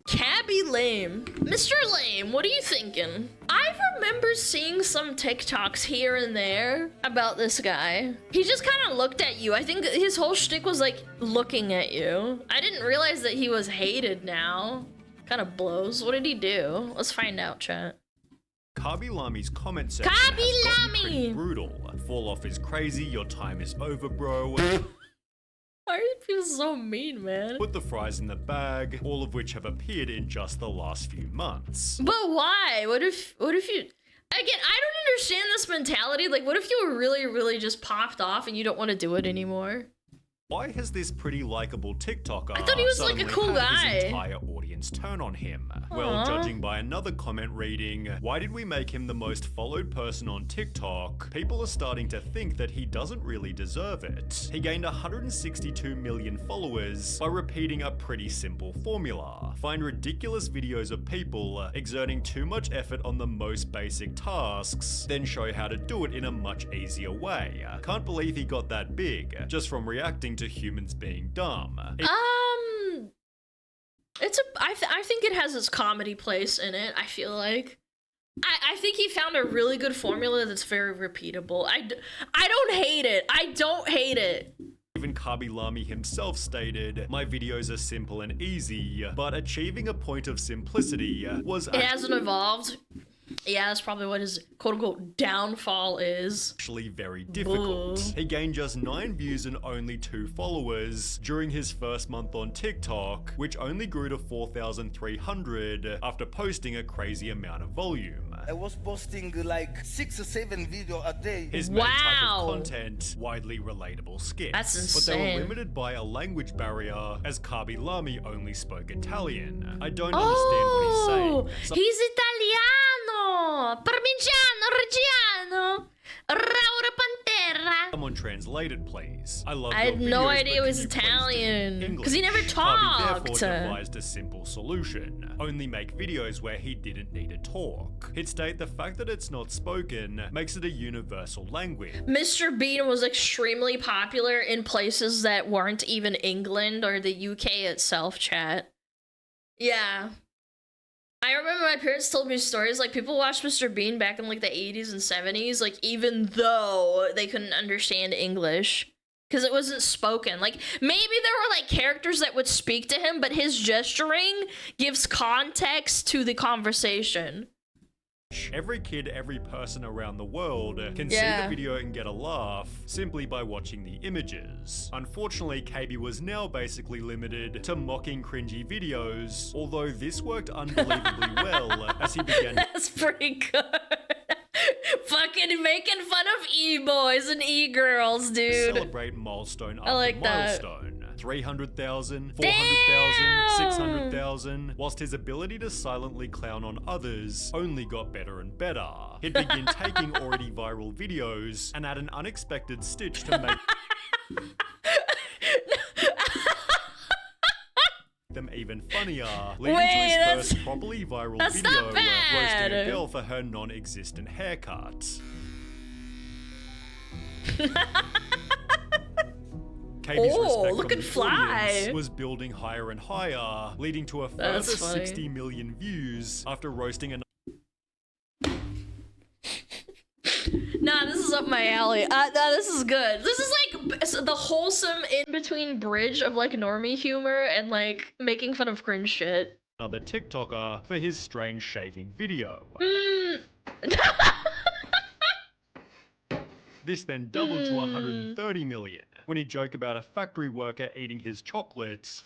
Khaby Lame. Mr. Lame, what are you thinking? I remember seeing some TikToks here and there about this guy. He just kind of looked at you. I think his whole shtick was like looking at you. I didn't realize that he was hated now. Kind of blows. What did he do? Let's find out, chat. Khaby Lame's comment section Khaby has gotten Lame! pretty brutal. Falloff is crazy, your time is over, bro. Why are you being so mean, man? Put the fries in the bag, all of which have appeared in just the last few months. But why? What if you... Again, I don't understand this mentality. Like, what if you really just popped off and you don't want to do it anymore? Why has this pretty likable TikToker I thought he was like a cool had guy. his entire audience turn on him? Well, judging by another comment reading, why did we make him the most followed person on TikTok? People are starting to think that he doesn't really deserve it. He gained 162 million followers by repeating a pretty simple formula. Find ridiculous videos of people exerting too much effort on the most basic tasks, then show how to do it in a much easier way. Can't believe he got that big, just from reacting to humans being dumb. I think it has its comedy place in it. I feel like I think he found a really good formula that's very repeatable. I don't hate it. I don't hate it. Even Khaby Lame himself stated, "My videos are simple and easy, but achieving a point of simplicity was It hasn't evolved. Yeah, that's probably what his quote-unquote downfall is. Actually very difficult. Bull. He gained just 9 views and only 2 followers during his first month on TikTok, which only grew to 4,300 after posting a crazy amount of volume. I was posting like 6 or 7 videos a day. His main type of content, widely relatable skits. That's insane. But they were limited by a language barrier, as Khaby Lame only spoke Italian. I don't understand what he's saying. He's Italiano! Parmigiano Reggiano! Raura Pantera! Someone translate it, please. I love I your had no videos, idea but it was can you please do Italian, English? 'cause he never Khaby talked. therefore devised a simple solution. Only make videos where he didn't need to talk. He'd state the fact that it's not spoken makes it a universal language. Mr. Bean was extremely popular in places that weren't even England or the UK itself, chat. Yeah. I remember my parents told me stories, like, people watched Mr. Bean back in, like, the 80s and 70s, like, even though they couldn't understand English. Because it wasn't spoken. Like, maybe there were, like, characters that would speak to him, but his gesturing gives context to the conversation. Every kid, every person around the world can see the video and get a laugh simply by watching the images. Unfortunately, Khaby was now basically limited to mocking cringy videos, although this worked unbelievably well as he began— That's pretty good. Fucking making fun of e-boys and e-girls, dude. celebrate milestone after like that. milestone. 300,000, 400,000, 600,000, whilst his ability to silently clown on others only got better and better. He'd begin taking already viral videos and add an unexpected stitch to make them even funnier, leading to his first properly viral video roasting a girl for her non-existent haircut. Khaby's respect look from at the Fly. audience was building higher and higher, leading to a further 60 million views after roasting an— Nah, this is up my alley. Nah, this is good. This is like the wholesome in-between bridge of like normie humor and like making fun of cringe shit. another TikToker for his strange shaving video. This then doubled to 130 million when he joked about a factory worker eating his chocolates.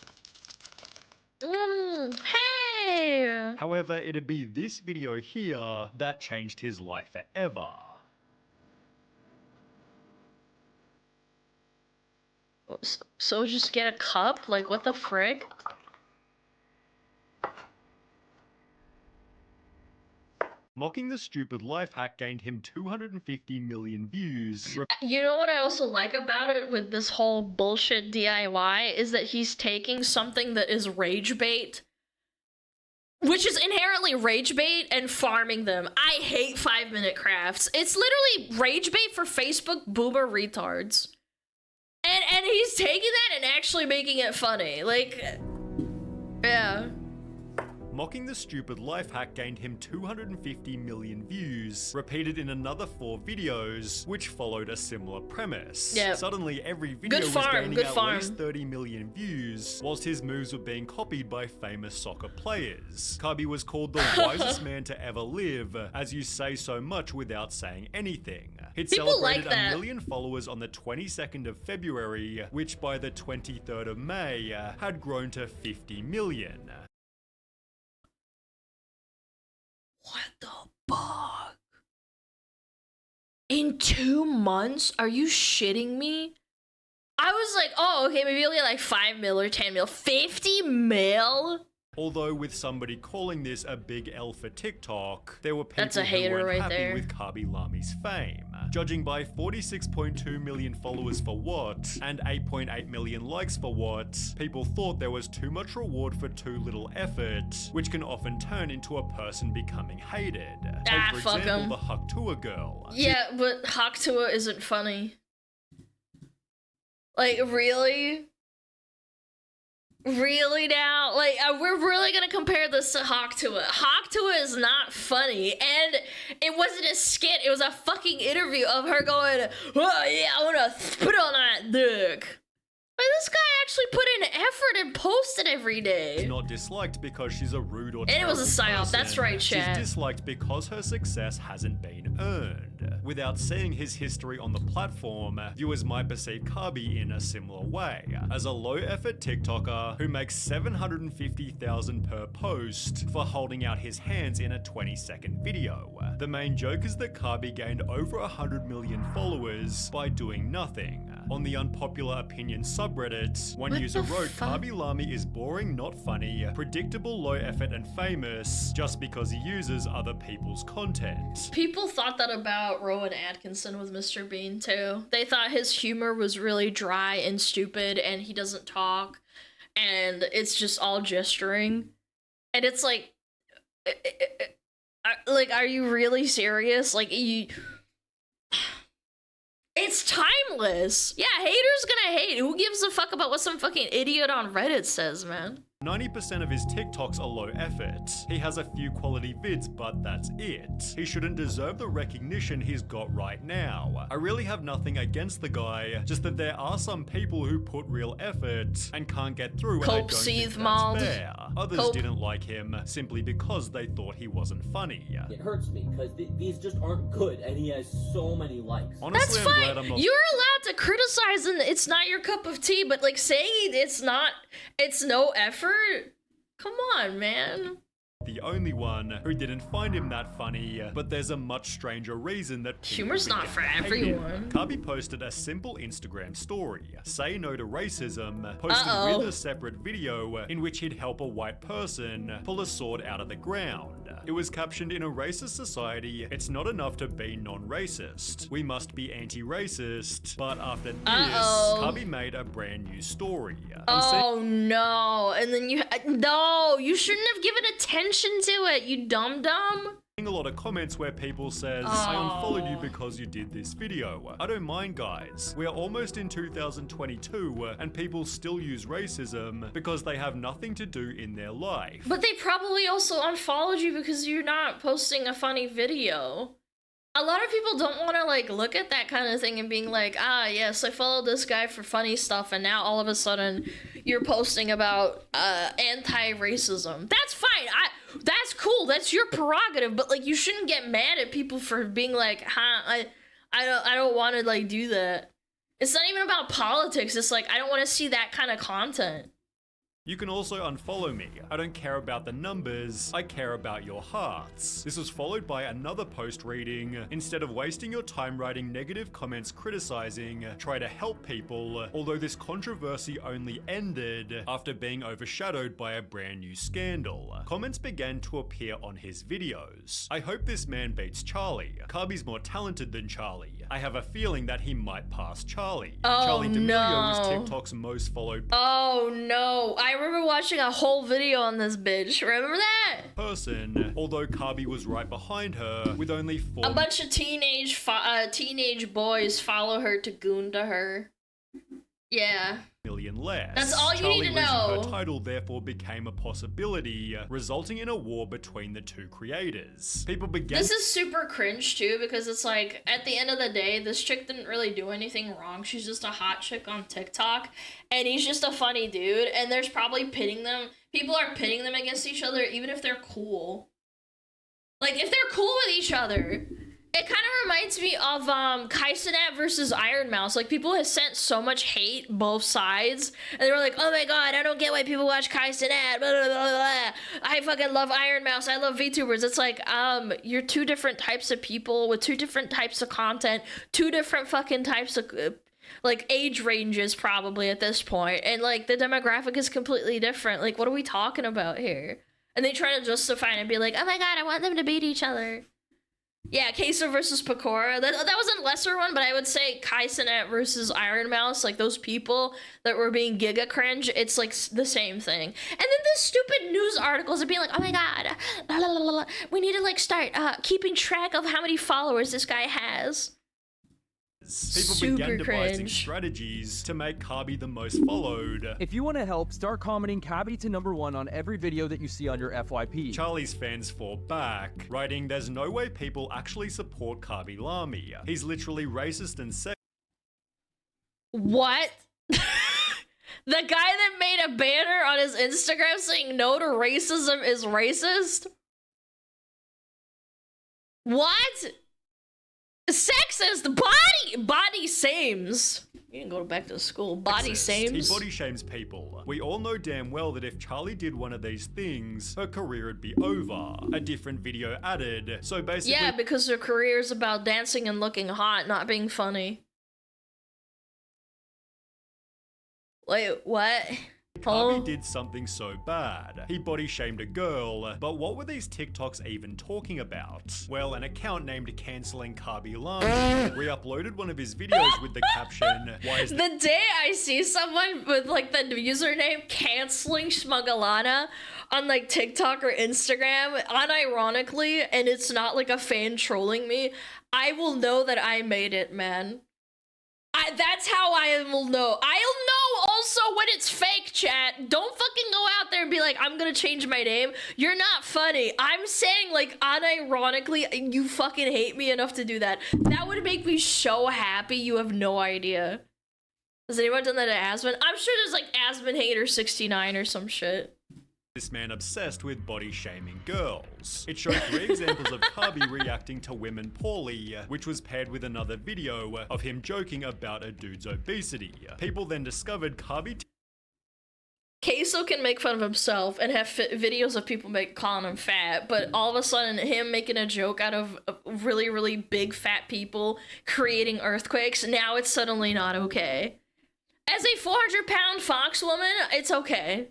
Hey! However, it'd be this video here that changed his life forever. So just get a cup? Like, what the frick? Mocking the stupid life hack gained him 250 million views. You know what I also like about it with this whole bullshit DIY is that he's taking something that is rage bait which is inherently rage bait and farming them. I hate 5-minute crafts. It's literally rage bait for Facebook boomer retards. And he's taking that and actually making it funny. Like, yeah. Mocking the stupid life hack gained him 250 million views, repeated in another 4 videos, which followed a similar premise. Yep. Suddenly, every video was gaining at least 30 million views, whilst his moves were being copied by famous soccer players. Khaby was called the wisest man to ever live, as you say so much without saying anything. He'd People celebrated like that. 1 million followers on the 22nd of February, which by the 23rd of May had grown to 50 million. What the fuck? In 2 months? Are you shitting me? I was like, oh, okay, maybe he'll get like 5 mil or 10 mil. 50 mil? Although with somebody calling this a big L for TikTok, there were people That's a hater who weren't right happy there. with Khaby Lame's fame. Judging by 46.2 million followers for what, and 8.8 million likes for what, people thought there was too much reward for too little effort, which can often turn into a person becoming hated. Take, for fuck example, 'em. the Haktua girl. Yeah, but Haktua isn't funny. Like, really? Really now? Like, we're really gonna compare this to Haktua. Haktua is not funny, and it wasn't a skit, it was a fucking interview of her going, oh yeah, I wanna spit on that dick. Like, this guy actually put in effort and posted every day. She's not disliked because she's a rude or And it was a terrible psyop, that's person. right, chat. She's disliked because her success hasn't been earned. Without seeing his history on the platform, viewers might perceive Khaby in a similar way, as a low-effort TikToker who makes $750,000 per post for holding out his hands in a 20-second video. The main joke is that Khaby gained over 100 million followers by doing nothing. On the unpopular opinion subreddit, one What user the wrote, fuck? Khaby Lame is boring, not funny, predictable, low effort, and famous just because he uses other people's content. People thought that about Rowan Atkinson with Mr. Bean too. They thought his humor was really dry and stupid and he doesn't talk and it's just all gesturing. And it's like, are you really serious? Like, it's timeless. Yeah, haters gonna hate. Who gives a fuck about what some fucking idiot on Reddit says, man? 90% of his TikToks are low effort. He has a few quality vids, but that's it. He shouldn't deserve the recognition he's got right now. I really have nothing against the guy, just that there are some people who put real effort and can't get through, and I don't think that's Cope, fair. Others Cope. didn't like him simply because they thought he wasn't funny. It hurts me because these just aren't good, and he has so many likes. Honestly, That's I'm fine. glad I'm not You're allowed to criticize and it's not your cup of tea, but like saying it's no effort? Come on, man. the only one who didn't find him that funny, but there's a much stranger reason that people Humor's not began for to hate everyone. him. Khaby posted a simple Instagram story, say no to racism, posted Uh-oh. with a separate video in which he'd help a white person pull a sword out of the ground. It was captioned, "In a racist society, it's not enough to be non-racist. We must be anti-racist." But after this, Uh-oh. Khaby made a brand new story. Oh no, and then you shouldn't have given attention to it, you dum-dum. A lot of comments where people says, "I unfollowed you because you did this video." I don't mind, guys. We are almost in 2022 and people still use racism because they have nothing to do in their life. But they probably also unfollowed you because you're not posting a funny video. A lot of people don't want to like look at that kind of thing and being like, ah, yes, I followed this guy for funny stuff and now all of a sudden you're posting about anti-racism. That's fine. That's cool. That's your prerogative. But like, you shouldn't get mad at people for being like, I don't want to like do that. It's not even about politics. It's like, I don't want to see that kind of content. You can also unfollow me. I don't care about the numbers, I care about your hearts. This was followed by another post reading, "Instead of wasting your time writing negative comments criticizing, try to help people," although this controversy only ended after being overshadowed by a brand new scandal. Comments began to appear on his videos. "I hope this man beats Charlie. Khaby's more talented than Charlie. I have a feeling that he might pass Charlie." Oh, Charlie D'Amelio was no. TikTok's most followed Oh no, I remember watching a whole video on this bitch. Remember that? Person, although Khaby was right behind her with only 4 A bunch of teenage boys follow her to goon to her. Yeah. million less. That's all you Charlie need to losing know. her title therefore became a possibility, resulting in a war between the two creators. People began. This is super cringe too, because it's like, at the end of the day, this chick didn't really do anything wrong. She's just a hot chick on TikTok, and he's just a funny dude, and there's probably people are pitting them against each other, even if they're cool. Like, if they're cool with each other. It kind of reminds me of Kaisenat versus Iron Mouse. Like, people have sent so much hate both sides, and they were like, oh my god, I don't get why people watch Kaisenat, blah, blah, blah, blah. I fucking love Iron Mouse, I love VTubers. It's like, you're two different types of people with two different types of content, two different fucking types of like age ranges probably at this point, and like the demographic is completely different. Like, what are we talking about here? And they try to justify it and be like, oh my god, I want them to beat each other. Yeah, Queso versus Pecora. That was a lesser one, but I would say Kaisenat versus Iron Mouse, like those people that were being giga cringe, it's like the same thing. And then the stupid news articles are being like, oh my god, la, la, la, la, we need to like start keeping track of how many followers this guy has. People Super began devising cringe. strategies to make Khaby the most followed. If you want to help, start commenting Khaby to #1 on every video that you see on your FYP. Charlie's fans fought back, writing, there's no way people actually support Khaby Lame. He's literally racist and sexist. What? The guy that made a banner on his Instagram saying no to racism is racist? What? Sexist, body sames. You can go back to school. Body sames. He body shames people. We all know damn well that if Charlie did one of these things, her career would be over. A different video added. So basically, Yeah, because her career is about dancing and looking hot, not being funny. Wait, what? Khaby did something so bad. He body shamed a girl, but what were these TikToks even talking about? Well, an account named Canceling Khaby Lame re-uploaded one of his videos with the caption, why is The day I see someone with like the username canceling SmugAlana on like TikTok or Instagram, unironically, and it's not like a fan trolling me, I will know that I made it, man. That's how I will know. I'll know also when it's fake, chat. Don't fucking go out there and be like, I'm gonna change my name. You're not funny. I'm saying, like, unironically, you fucking hate me enough to do that. That would make me so happy, you have no idea. Has anyone done that to Asmon? I'm sure there's like Asmon Hater 69 or some shit. this man obsessed with body shaming girls? It showed 3 examples of Khaby reacting to women poorly, which was paired with another video of him joking about a dude's obesity. People then discovered Khaby Queso can make fun of himself and have videos of people calling him fat, but all of a sudden him making a joke out of really, really big fat people creating earthquakes, now it's suddenly not okay. As a 400-pound fox woman, it's okay.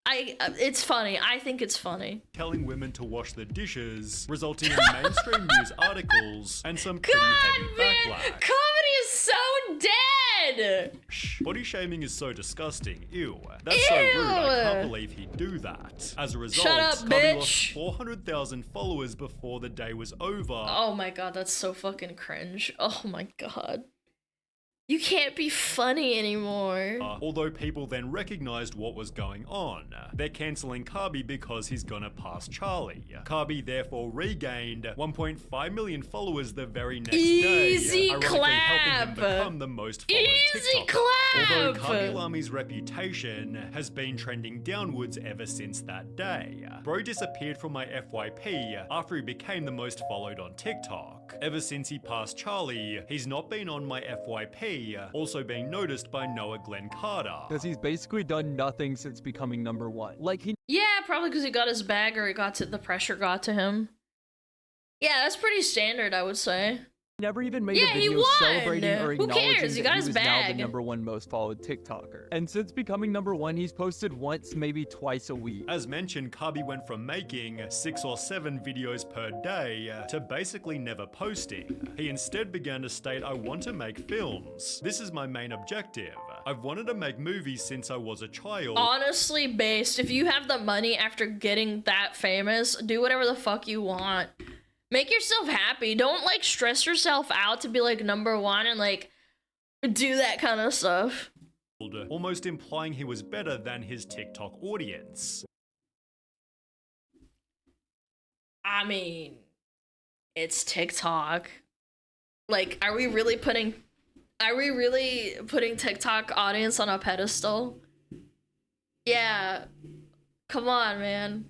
It's funny. I think it's funny. telling women to wash the dishes, resulting in mainstream news articles and some pretty heavy backlash. Comedy is so dead! Body shaming is so disgusting. Ew. That's so rude. I can't believe he'd do that. As a result, Shut up, Khaby lost bitch. 400,000 followers before the day was over. Oh my god, that's so fucking cringe. Oh my god. You can't be funny anymore. Although people then recognized what was going on. They're canceling Khaby because he's gonna pass Charlie. Khaby therefore regained 1.5 million followers the very next Easy day, ironically clap. helping him become the most followed Easy TikToker. clap. Although Khaby Lame's reputation has been trending downwards ever since that day. Bro disappeared from my FYP after he became the most followed on TikTok. Ever since he passed Charlie, he's not been on my FYP, also being noticed by Noah Glenn Carter. Because he's basically done nothing since becoming #1. Like, he Yeah, probably because he got his bag or the pressure got to him. Yeah, that's pretty standard, I would say. never even made Yeah, a he video won! celebrating or Who acknowledging cares? He that got he his was bag. now the #1 most followed TikToker. And since becoming #1, he's posted once, maybe twice a week. As mentioned, Khaby went from making 6 or 7 videos per day to basically never posting. He instead began to state, I want to make films. This is my main objective. I've wanted to make movies since I was a child. Honestly based, if you have the money after getting that famous, do whatever the fuck you want. Make yourself happy. Don't like stress yourself out to be like #1 and like do that kind of stuff. Almost implying he was better than his TikTok audience. I mean, it's TikTok. Like, are we really putting TikTok audience on a pedestal? Yeah. Come on, man.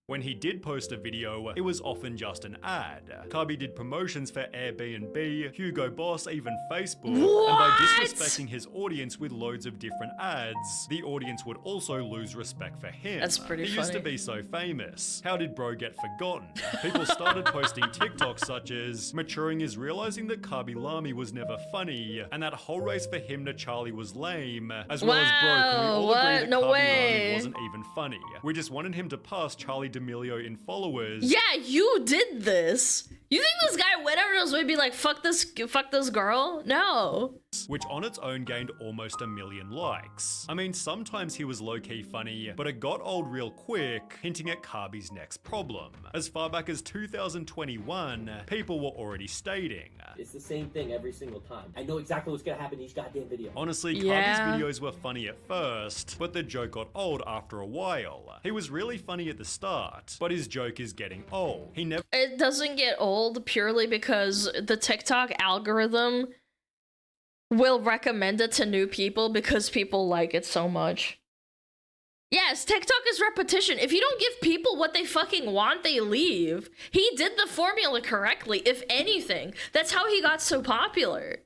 When he did post a video, it was often just an ad. Khaby did promotions for Airbnb, Hugo Boss, even Facebook. What? And by disrespecting his audience with loads of different ads, the audience would also lose respect for him. That's pretty He funny. used to be so famous. How did bro get forgotten? People started posting TikToks such as, maturing is realizing that Khaby Lame was never funny, and that whole race for him to Charlie was lame, as well as bro, can we all Wow, agree what? that No Khaby way. Lame wasn't even funny? We just wanted him to pass Charlie D'Amelio in followers. Yeah, you did this. You think this guy went over his way and be like, fuck this girl? No. Which on its own gained almost 1 million likes. I mean, sometimes he was low-key funny, but it got old real quick, hinting at Khaby's next problem. As far back as 2021, people were already stating, It's the same thing every single time. I know exactly what's gonna happen in each goddamn video. honestly, Yeah. Khaby's videos were funny at first, but the joke got old after a while. He was really funny at the start, but his joke is getting old. He never It doesn't get old purely because the TikTok algorithm will recommend it to new people because people like it so much. Yes, TikTok is repetition. If you don't give people what they fucking want, they leave. He did the formula correctly, if anything. That's how he got so popular.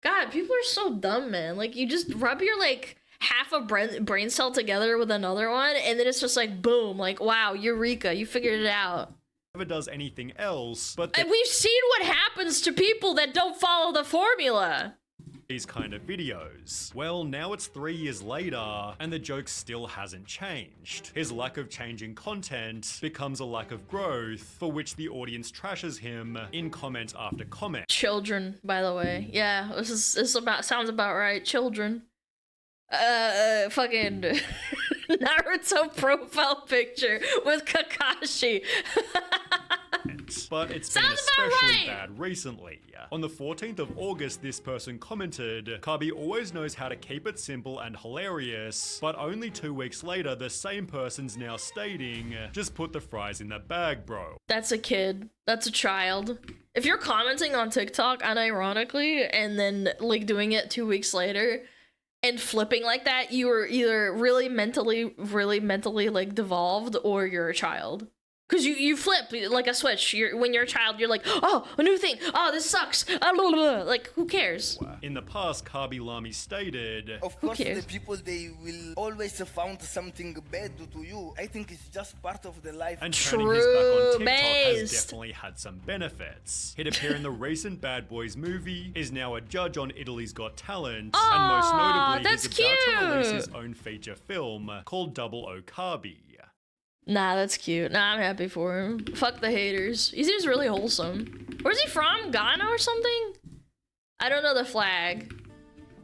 God, people are so dumb, man. Like, you just rub your, like, half a brain cell together with another one, and then it's just like, boom, like, wow, eureka, you figured it out. does anything else, but And we've seen what happens to people that don't follow the formula. these kind of videos. Well, now it's 3 years later, and the joke still hasn't changed. His lack of changing content becomes a lack of growth, for which the audience trashes him in comment after comment. Children, by the way. Yeah, this sounds about right. Children. Fucking Naruto profile picture with Kakashi. But it's been Sounds about especially right. bad recently. On the 14th of August, this person commented, Khaby always knows how to keep it simple and hilarious, but only 2 weeks later, the same person's now stating, just put the fries in the bag, bro. That's a kid. That's a child. If you're commenting on TikTok unironically and then like doing it 2 weeks later and flipping like that, you are either really mentally like devolved or you're a child. Cause you flip like a switch. When you're a child, you're like, oh, a new thing. Oh, this sucks. Like, who cares? In the past, Khaby Lame stated, Of course, cares? the people, they will always found something bad to you. I think it's just part of the life. and turning his back on TikTok has True-based. definitely had some benefits. He'd appear in the recent Bad Boys movie, is now a judge on Italy's Got Talent, and most Aw, notably, that's he's about to release his cute. own feature film called Double O Khaby. Nah, that's cute. Nah, I'm happy for him. Fuck the haters. He seems really wholesome. Where's he from? Ghana or something? I don't know the flag.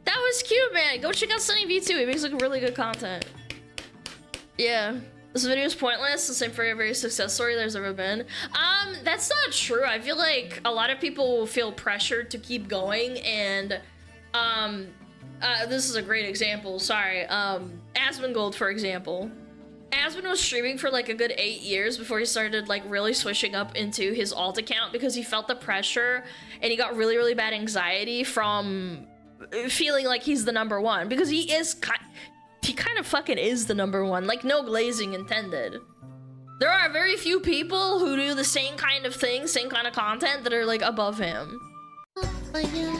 That was cute, man. Go check out Sunny V2. He makes like really good content. Yeah. This video is pointless. The same for every success story there's ever been. That's not true. I feel like a lot of people will feel pressured to keep going, and this is a great example. Sorry. Asmongold, for example. Asmon was streaming for like a good 8 years before he started like really switching up into his alt account because he felt the pressure and he got really bad anxiety from feeling like he's the #1 because he kind of fucking is the #1, like no glazing intended. There are very few people who do the same kind of thing, same kind of content that are like above him. Oh, yeah.